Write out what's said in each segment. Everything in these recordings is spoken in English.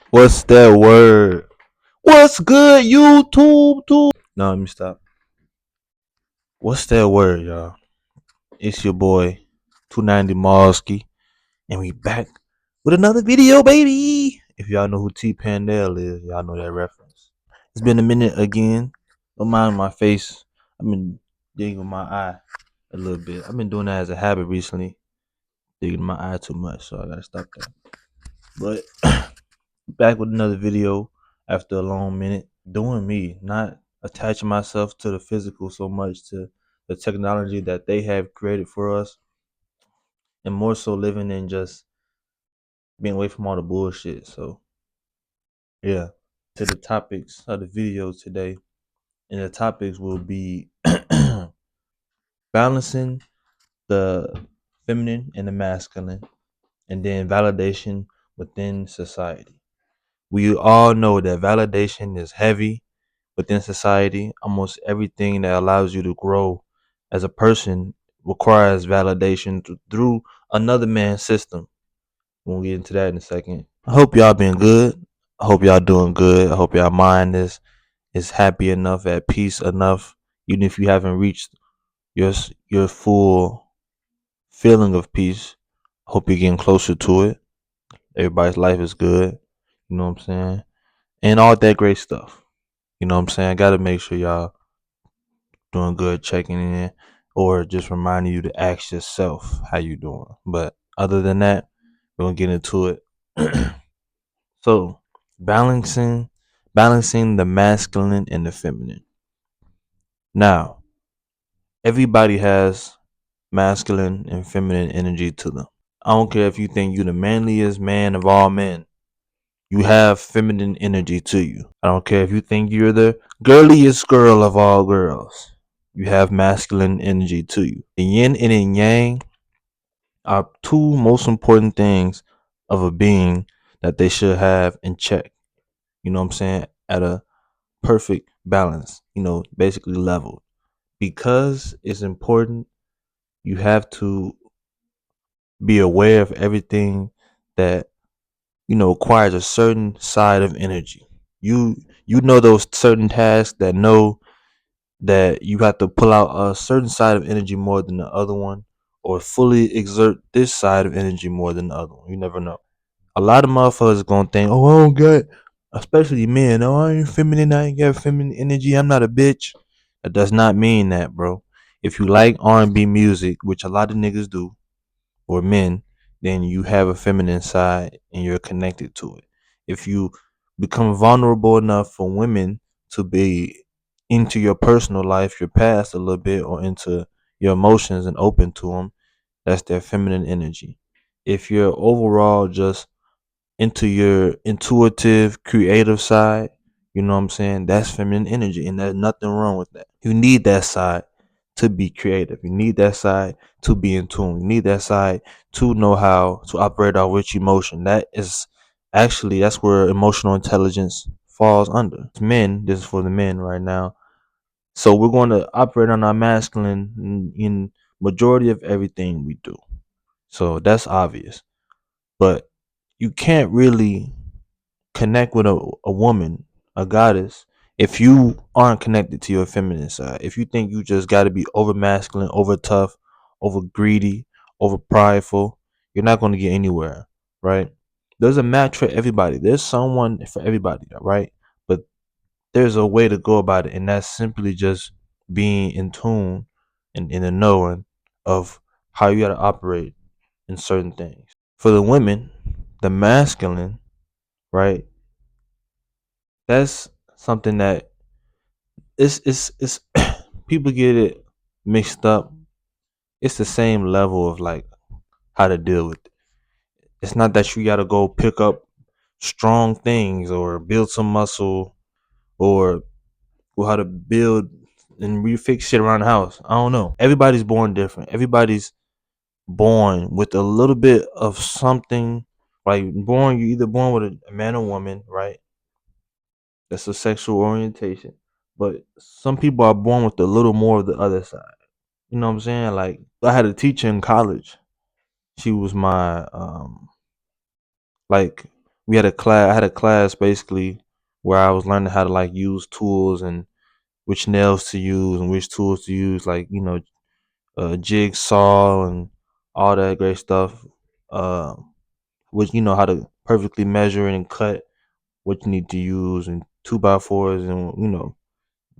What's that word? What's good, YouTube? Too? No, let me stop. What's that word, y'all? It's your boy, 290 Marski, and we back with another video, baby. If y'all know who T Pandel is, y'all know that reference. It's been a minute again. Don't mind my face. I've been digging with my eye a little bit. I've been doing that as a habit recently. Digging my eye too much, so I gotta stop that. But back with another video after a long minute. Doing me, not attaching myself to the physical so much to the technology that they have created for us, and more so living in just being away from all the bullshit. So, yeah, to the topics of the video today, and the topics will be balancing the feminine and the masculine, and then validation within society. We all know that validation is heavy within society. Almost everything that allows you to grow as a person requires validation through another man's system. We'll get into that in a second. I hope y'all been good. I hope y'all doing good. I hope y'all mind is happy enough, at peace enough, even if you haven't reached your your full feeling of peace. I hope you're getting closer to it. Everybody's life is good. You know what I'm saying? And all that great stuff. You know what I'm saying? I gotta make sure y'all doing good, checking in, or just reminding you to ask yourself how you doing. But other than that, we're gonna get into it. So balancing balancing the masculine and the feminine. Now, everybody has masculine and feminine energy to them. I don't care if you think you're the manliest man of all men. You have feminine energy to you. I don't care if you think you're the girliest girl of all girls. You have masculine energy to you. The yin and the yang are two most important things of a being that they should have in check. You know what I'm saying? At a perfect balance, basically level. Because it's important, you have to be aware of everything that, requires a certain side of energy. You know those certain tasks that know that you have to pull out a certain side of energy more than the other one, or fully exert this side of energy more than the other one. You never know. A lot of motherfuckers gonna think, oh, I don't got, especially men, oh, I ain't feminine, I ain't got feminine energy, I'm not a bitch. That does not mean that, bro. If you like R&B music, which a lot of niggas do, or men, then you have a feminine side and you're connected to it. If you become vulnerable enough for women to be into your personal life, your past a little bit, or into your emotions and open to them, that's their feminine energy. If you're overall just into your intuitive, creative side, you know what I'm saying? That's feminine energy, and there's nothing wrong with that. You need that side to be creative. You need that side to be in tune. You need that side to know how to operate out rich emotion. That's where emotional intelligence falls under. It's men, this is for the men right now. So we're going to operate on our masculine in majority of everything we do. So that's obvious. But you can't really connect with a woman, a goddess, if you aren't connected to your feminine side. If you think you just got to be over masculine, over tough, over greedy, over prideful, you're not going to get anywhere, right? There's a match for everybody. There's someone for everybody, right? But there's a way to go about it, and that's simply just being in tune and in the knowing of how you got to operate in certain things. For the women, the masculine, right? That's something that it's people get it mixed up. It's the same level of like how to deal with it. It's not that you gotta go pick up strong things or build some muscle or how to build and refix shit around the house. I don't know. Everybody's born different. Everybody's born with a little bit of something. Like born, you either born with a man or woman, right? That's a sexual orientation. But some people are born with a little more of the other side. You know what I'm saying? Like I had a teacher in college. She was my like we had a class. I had a class basically where I was learning how to like use tools and which nails to use and which tools to use, like jigsaw and all that great stuff. Uh, which how to perfectly measure and cut what you need to use and 2x4s and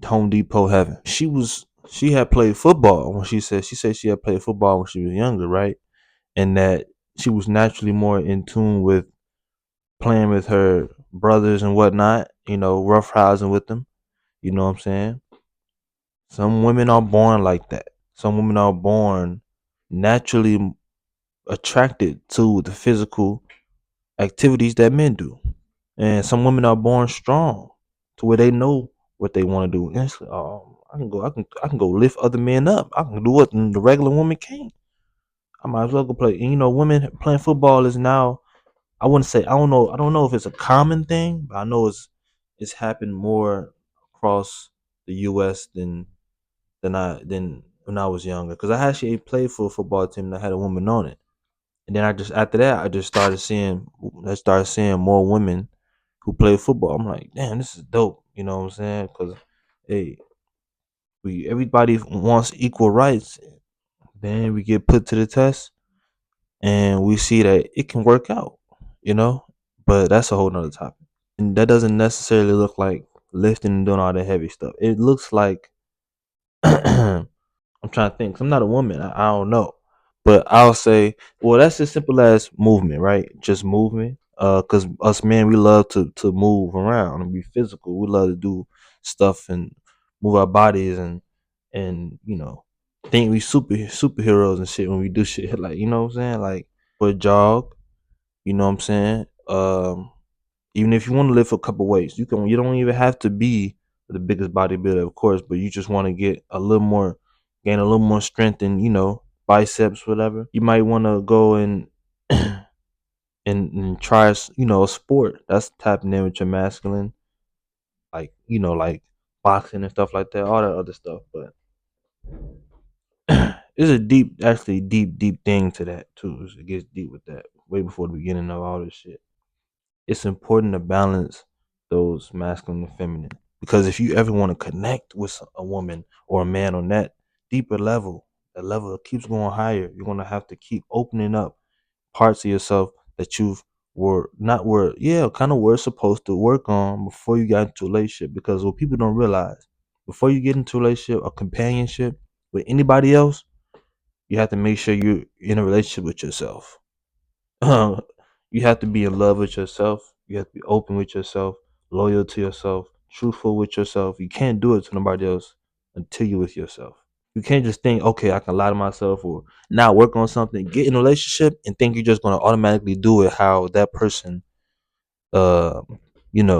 Home Depot heaven. She had played football when she said she had played football when she was younger, right? And that she was naturally more in tune with playing with her brothers and whatnot, roughhousing with them. You know what I'm saying? Some women are born like that. Some women are born naturally attracted to the physical activities that men do. And some women are born strong to where they know what they want to do. And it's like, oh, I can go lift other men up. I can do what the regular woman can't. I might as well go play. And women playing football is now, I wouldn't say, I don't know if it's a common thing, but I know it's happened more across the US than when I was younger. Because I actually played for a football team that had a woman on it. And then after that I just started seeing more women who play football. I'm like, damn, this is dope. You know what I'm saying? Because hey, everybody wants equal rights. Then we get put to the test, and we see that it can work out. You know, but that's a whole nother topic. And that doesn't necessarily look like lifting and doing all that heavy stuff. It looks like I'm trying to think. 'Cause I'm not a woman. I don't know, but I'll say, well, that's as simple as movement, right? Just movement. Cause us men, we love to move around and be physical. We love to do stuff and move our bodies and think we superheroes and shit when we do shit like what I'm saying, like for a jog. You know what I'm saying? Even if you want to lift a couple weights, you can. You don't even have to be the biggest bodybuilder, of course, but you just want to gain a little more strength and biceps, whatever. You might want to go and and try a sport that's tapping in with your masculine, like like boxing and stuff like that, all that other stuff. But there's a actually deep thing to that too. It gets deep with that way before the beginning of all this shit. It's important to balance those masculine and feminine, because if you ever want to connect with a woman or a man on that deeper level, that level that keeps going higher, you're going to have to keep opening up parts of yourself that you've were not were yeah kind of were supposed to work on before you got into a relationship. Because what people don't realize, before you get into a relationship or companionship with anybody else, you have to make sure you're in a relationship with yourself. You have to be in love with yourself. You have to be open with yourself, loyal to yourself, truthful with yourself. You can't do it to nobody else until you're with yourself. You can't just think, okay, I can lie to myself or not work on something, get in a relationship and think you're just gonna automatically do it how that person uh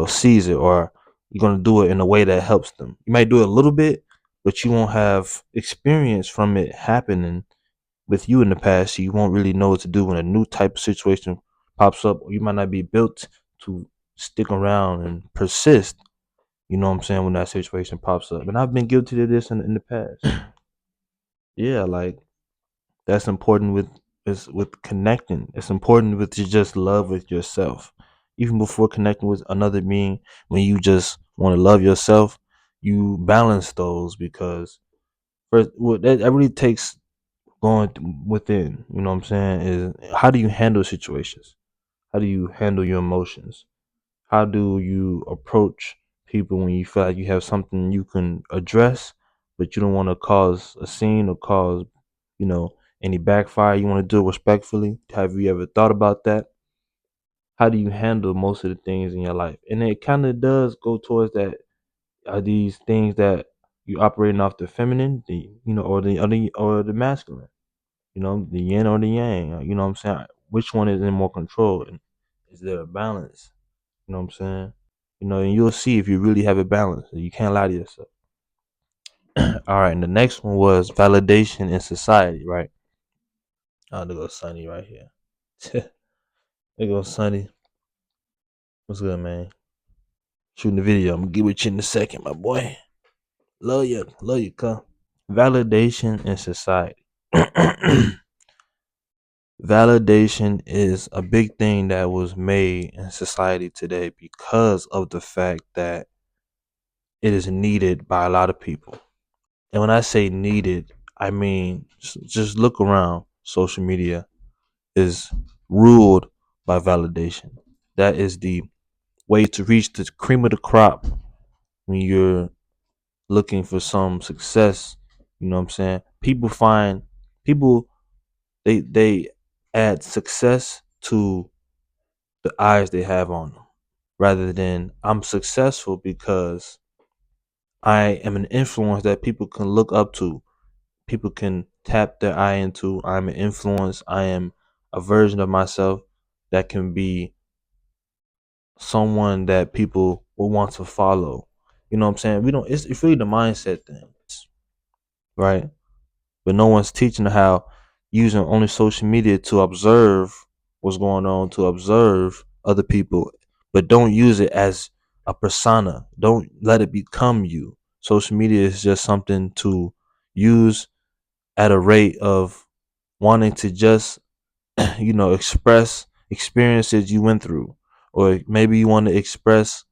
sees it, or you're gonna do it in a way that helps them. You might do it a little bit, but you won't have experience from it happening with you in the past, so you won't really know what to do when a new type of situation pops up, or you might not be built to stick around and persist. You know what I'm saying? When that situation pops up, and I've been guilty of this in the past. Yeah, like that's important with connecting. It's important with you just love with yourself, even before connecting with another being. When you just want to love yourself, you balance those, because first, what that really takes going within, you know what I'm saying, is how do you handle situations? How do you handle your emotions? How do you approach people when you feel like you have something you can address, but you don't want to cause a scene or cause, you know, any backfire? You want to do it respectfully. Have you ever thought about that? How do you handle most of the things in your life? And it kind of does go towards that. Are these things that you operating off the feminine, or the masculine? The yin or the yang. You know what I'm saying? Which one is in more control? And is there a balance? You know what I'm saying? And you'll see if you really have a balance. You can't lie to yourself. All right, and the next one was validation in society, right? Oh, there goes Sonny right here. There goes Sonny. What's good, man? Shooting the video. I'm gonna get with you in a second, my boy. Love you, come. Validation in society. Validation is a big thing that was made in society today because of the fact that it is needed by a lot of people. And when I say needed, I mean just look around. Social media is ruled by validation. That is the way to reach the cream of the crop when you're looking for some success. You know what I'm saying? People they add success to the eyes they have on them rather than I'm successful because I am an influence that people can look up to. People can tap their eye into. I'm an influence. I am a version of myself that can be someone that people will want to follow. You know what I'm saying? We don't it's really the mindset thing, right? But no one's teaching how using only social media to observe what's going on, to observe other people, but don't use it as a persona. Don't let it become you. Social media is just something to use at a rate of wanting to just express experiences you went through, or maybe you want to express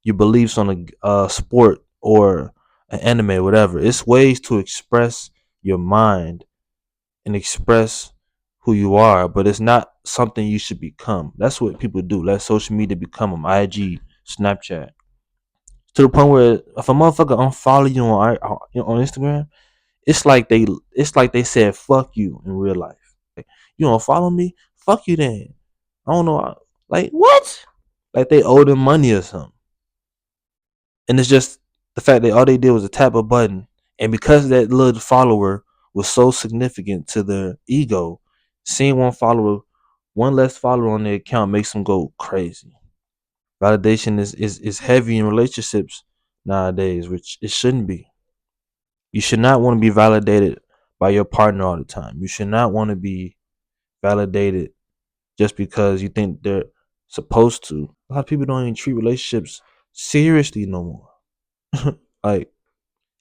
your beliefs on a sport or an anime, whatever. It's ways to express your mind and express who you are, but it's not something you should become. That's what people do. Let social media become them. IG, Snapchat, to the point where if a motherfucker unfollow you on Instagram, it's like they said fuck you in real life. Like, you don't follow me? Fuck you then. I don't know. Like what? Like they owe them money or something. And it's just the fact that all they did was to tap a button, and because that little follower was so significant to their ego, seeing one less follower on their account makes them go crazy. Validation is heavy in relationships nowadays, which it shouldn't be. You should not want to be validated by your partner all the time. You should not want to be validated just because you think they're supposed to. A lot of people don't even treat relationships seriously no more. Like,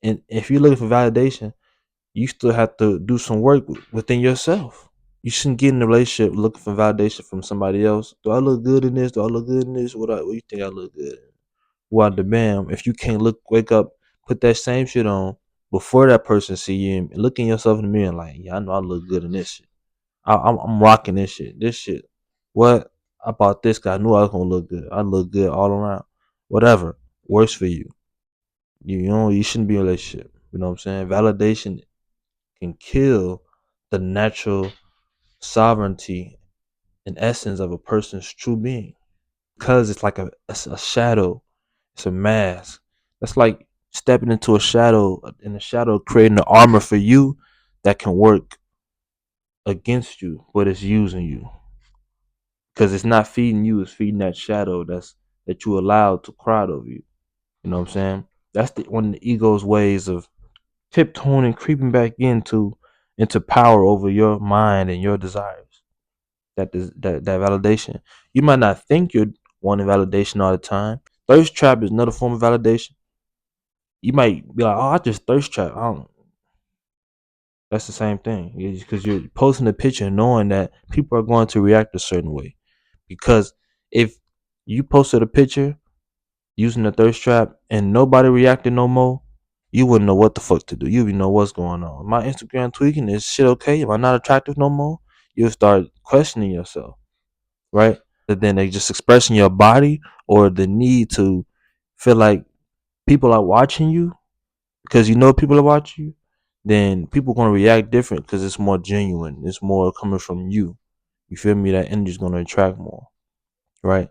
and if you're looking for validation, you still have to do some work within yourself. You shouldn't get in a relationship looking for validation from somebody else. Do I look good in this? Do I look good in this? What you think I look good in? Well, the bam, if you can't wake up, put that same shit on before that person see you and look in yourself in the mirror and like, yeah, I know I look good in this shit. I'm rocking this shit. This shit. What about this guy? I knew I was gonna look good. I look good all around. Whatever works for you. You shouldn't be in a relationship. You know what I'm saying? Validation can kill the natural sovereignty and essence of a person's true being because it's a shadow. It's a mask. That's like stepping into a shadow, in the shadow, creating an armor for you that can work against you, but it's using you because it's not feeding you; it's feeding that shadow that you allowed to crowd over you. You know what I'm saying? That's one of the ego's ways of tiptoeing and creeping back into power over your mind and your desires. That validation. You might not think you're wanting validation all the time. Thirst trap is another form of validation. You might be like, "Oh, I just thirst trap." I don't. That's the same thing because you're posting a picture knowing that people are going to react a certain way. Because if you posted a picture using the thirst trap and nobody reacted no more, you wouldn't know what the fuck to do. You wouldn't know what's going on. My Instagram tweaking, is shit okay? Am I not attractive no more? You'll start questioning yourself, right? Rather than they just expressing your body or the need to feel like people are watching you because you know people are watching you, then people gonna react different because it's more genuine. It's more coming from you. You feel me? That energy's gonna attract more, right?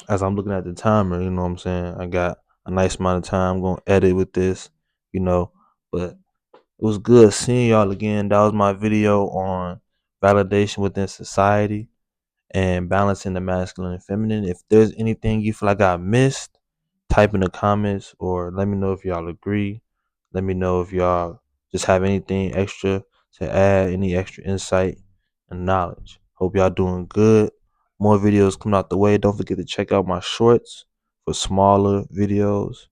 As I'm looking at the timer, you know what I'm saying? I got a nice amount of time. I'm gonna edit with this, you know. But it was good seeing y'all again. That was my video on validation within society and balancing the masculine and feminine. If there's anything you feel like I missed, type in the comments or let me know if y'all agree. Let me know if y'all just have anything extra to add, any extra insight and knowledge. Hope y'all doing good. More videos coming out the way. Don't forget to check out my shorts for smaller videos.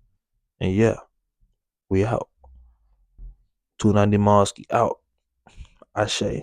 And yeah, we out. 290 Mosky out. Ashe.